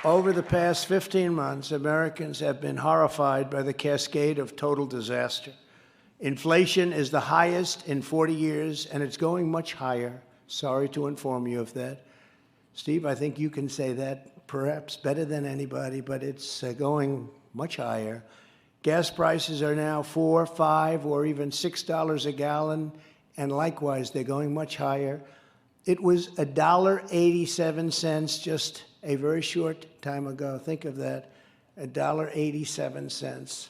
Over the past 15 months, Americans have been horrified by the cascade of total disaster. Inflation is the highest in 40 years, and it's going much higher. Sorry to inform you of that. Steve, I think you can say that perhaps better than anybody, but it's going much higher. Gas prices are now $4, $5, or even $6 a gallon, and likewise, they're going much higher. It was $1.87 just a very short time ago. Think of that, $1.87.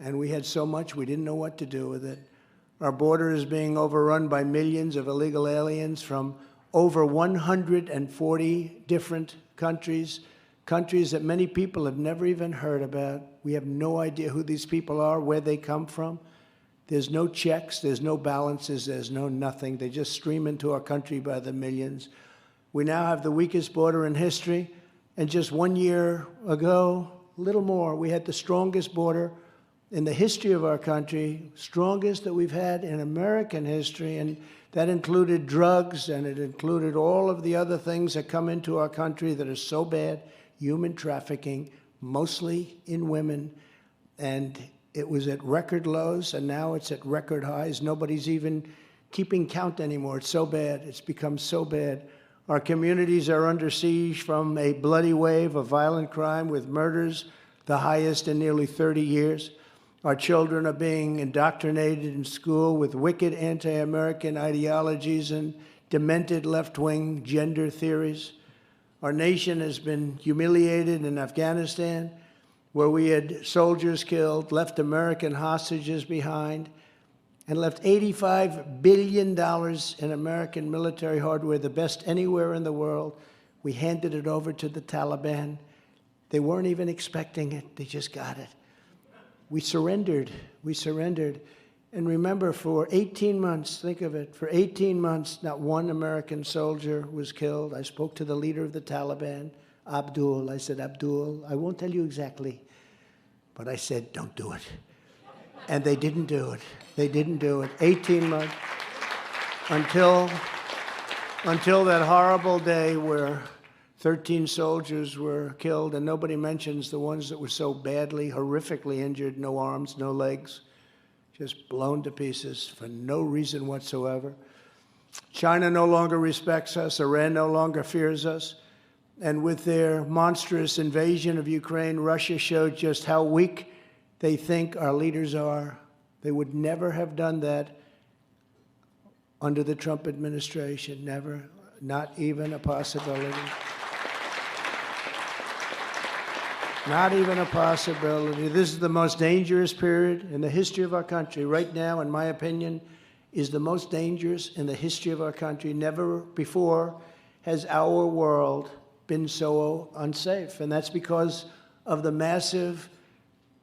And we had so much, we didn't know what to do with it. Our border is being overrun by millions of illegal aliens from over 140 different countries, countries that many people have never even heard about. We have no idea who these people are, where they come from. There's no checks, there's no balances, there's no nothing. They just stream into our country by the millions. We now have the weakest border in history, and just 1 year ago, a little more, we had the strongest border in the history of our country, strongest that we've had in American history, and that included drugs, and it included all of the other things that come into our country that are so bad, human trafficking, mostly in women, and it was at record lows, and now it's at record highs. Nobody's even keeping count anymore. It's so bad. It's become so bad. Our communities are under siege from a bloody wave of violent crime with murders, the highest in nearly 30 years. Our children are being indoctrinated in school with wicked anti-American ideologies and demented left-wing gender theories. Our nation has been humiliated in Afghanistan, where we had soldiers killed, left American hostages behind, and left $85 billion in American military hardware, the best anywhere in the world. We handed it over to the Taliban. They weren't even expecting it. They just got it. We surrendered. We surrendered. And remember, for 18 months, think of it, for 18 months, not one American soldier was killed. I spoke to the leader of the Taliban, Abdul. I said, Abdul, I won't tell you exactly, but I said, don't do it. And they didn't do it. They didn't do it. 18 months until that horrible day where 13 soldiers were killed, and nobody mentions the ones that were so badly, horrifically injured, no arms, no legs, just blown to pieces for no reason whatsoever. China no longer respects us. Iran no longer fears us. And with their monstrous invasion of Ukraine, Russia showed just how weak they think our leaders are. They would never have done that under the Trump administration, never, not even a possibility. Not even a possibility. This is the most dangerous period in the history of our country. Right now, in my opinion, is the most dangerous in the history of our country. Never before has our world been so unsafe, and that's because of the massive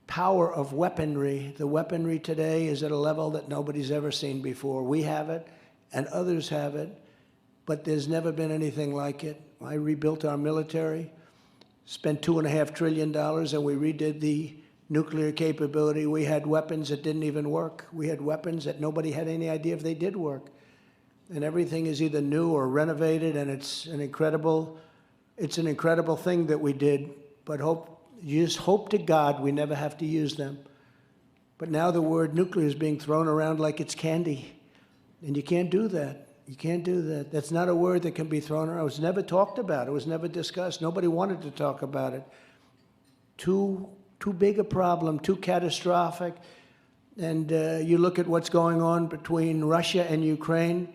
power of weaponry. The weaponry today is at a level that nobody's ever seen before. We have it, and others have it, but there's never been anything like it. I rebuilt our military, spent $2.5 trillion, and we redid the nuclear capability. We had weapons that didn't even work. We had weapons that nobody had any idea if they did work. And everything is either new or renovated, and it's an incredible thing that we did. But you just hope to God we never have to use them. But now the word nuclear is being thrown around like it's candy. And you can't do that. You can't do that. That's not a word that can be thrown around. It was never talked about. It was never discussed. Nobody wanted to talk about it. Too big a problem, too catastrophic. And you look at what's going on between Russia and Ukraine.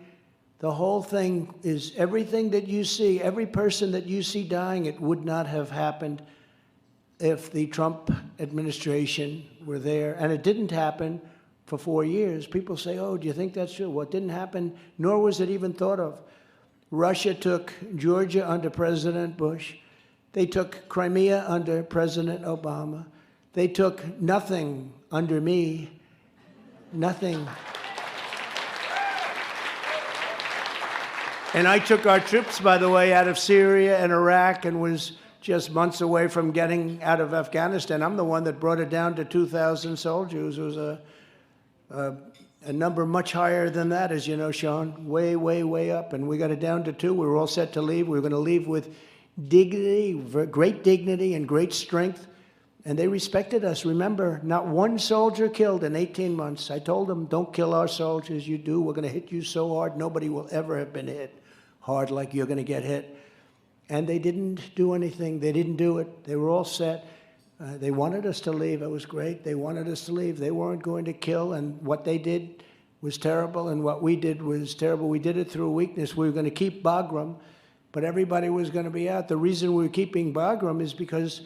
The whole thing is everything that you see, every person that you see dying, it would not have happened if the Trump administration were there. And it didn't happen for 4 years. People say, oh, do you think that's true? Well, it didn't happen, nor was it even thought of. Russia took Georgia under President Bush. They took Crimea under President Obama. They took nothing under me, nothing. And I took our troops, by the way, out of Syria and Iraq and was just months away from getting out of Afghanistan. I'm the one that brought it down to 2,000 soldiers. It was a number much higher than that, as you know, Sean, way, way, way up. And we got it down to 2. We were all set to leave. We were going to leave with dignity, great dignity and great strength, and they respected us. Remember, not one soldier killed in 18 months. I told them, don't kill our soldiers. You do, we're going to hit you so hard, nobody will ever have been hit hard like you're going to get hit. And they didn't do anything. They didn't do it. They were all set. They wanted us to leave. It was great. They wanted us to leave. They weren't going to kill, and what they did was terrible, and what we did was terrible. We did it through weakness. We were going to keep Bagram, but everybody was going to be out. The reason we were keeping Bagram is because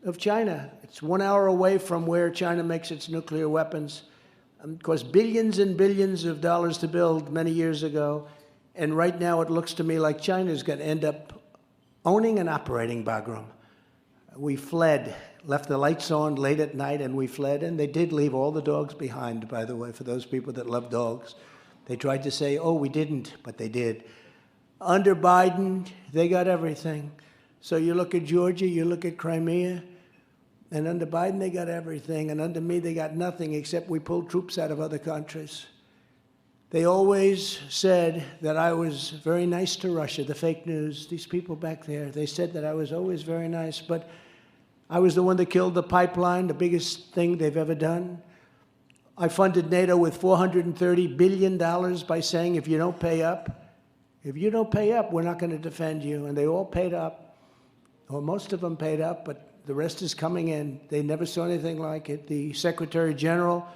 of China. It's 1 hour away from where China makes its nuclear weapons. It cost billions and billions of dollars to build many years ago, and right now it looks to me like China's going to end up owning and operating Bagram. We fled, left the lights on late at night, and we fled, and they did leave all the dogs behind, by the way, for those people that love dogs. They tried to say, oh, we didn't, but they did. Under Biden, they got everything. So you look at Georgia, you look at Crimea, and under Biden, they got everything, and under me, they got nothing, except we pulled troops out of other countries. They always said that I was very nice to Russia, the fake news, these people back there. They said that I was always very nice, but I was the one that killed the pipeline, the biggest thing they've ever done. I funded NATO with $430 billion by saying, if you don't pay up, we're not going to defend you. And they all paid up, or most of them paid up, but the rest is coming in. They never saw anything like it. The Secretary General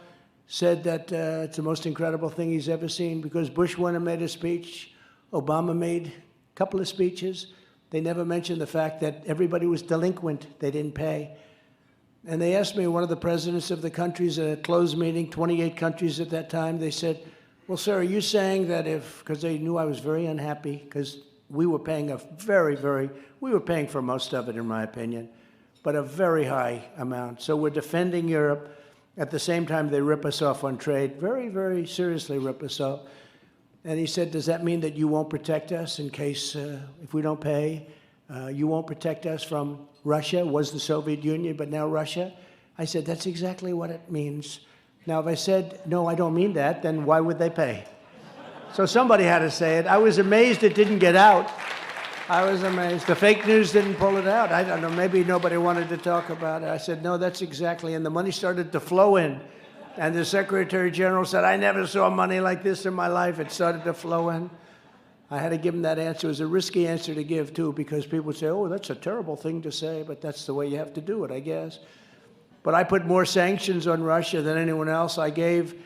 said that it's the most incredible thing he's ever seen, because Bush went and made a speech, Obama made a couple of speeches. They never mentioned the fact that everybody was delinquent. They didn't pay. And they asked me, one of the presidents of the countries at a closed meeting, 28 countries at that time, they said, well, sir, are you saying that because they knew I was very unhappy, because we were paying we were paying for most of it, in my opinion, but a very high amount. So we're defending Europe. At the same time, they rip us off on trade, very, very seriously rip us off. And he said, does that mean that you won't protect us in case, if we don't pay, you won't protect us from Russia? Was the Soviet Union, but now Russia? I said, that's exactly what it means. Now, if I said, no, I don't mean that, then why would they pay? So somebody had to say it. I was amazed it didn't get out. I was amazed. The fake news didn't pull it out. I don't know, maybe nobody wanted to talk about it. I said, no, that's exactly, and the money started to flow in. And the Secretary General said, I never saw money like this in my life. It started to flow in. I had to give him that answer. It was a risky answer to give, too, because people would say, oh, that's a terrible thing to say, but that's the way you have to do it, I guess. But I put more sanctions on Russia than anyone else. I gave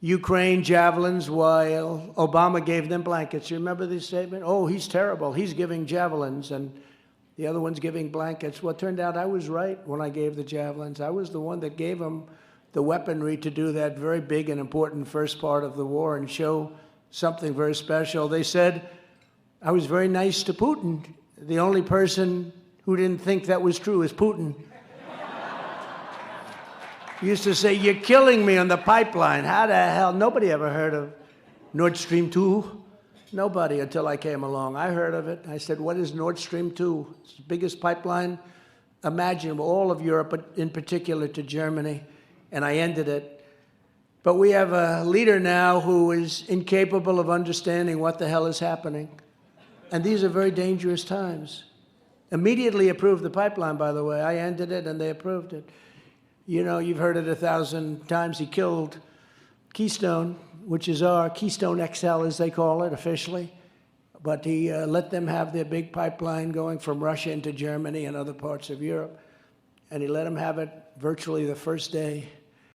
Ukraine javelins while Obama gave them blankets. You remember this statement? Oh, he's terrible. He's giving javelins, and the other one's giving blankets. Well, it turned out I was right when I gave the javelins. I was the one that gave them the weaponry to do that very big and important first part of the war and show something very special. They said I was very nice to Putin. The only person who didn't think that was true is Putin. He used to say, you're killing me on the pipeline. How the hell? Nobody ever heard of Nord Stream 2. Nobody until I came along. I heard of it. I said, what is Nord Stream 2? It's the biggest pipeline imaginable, all of Europe, but in particular to Germany. And I ended it. But we have a leader now who is incapable of understanding what the hell is happening. And these are very dangerous times. Immediately approved the pipeline, by the way. I ended it, and they approved it. You know, you've heard it 1,000 times. He killed Keystone, which is our Keystone XL, as they call it officially. But he let them have their big pipeline going from Russia into Germany and other parts of Europe. And he let them have it virtually the first day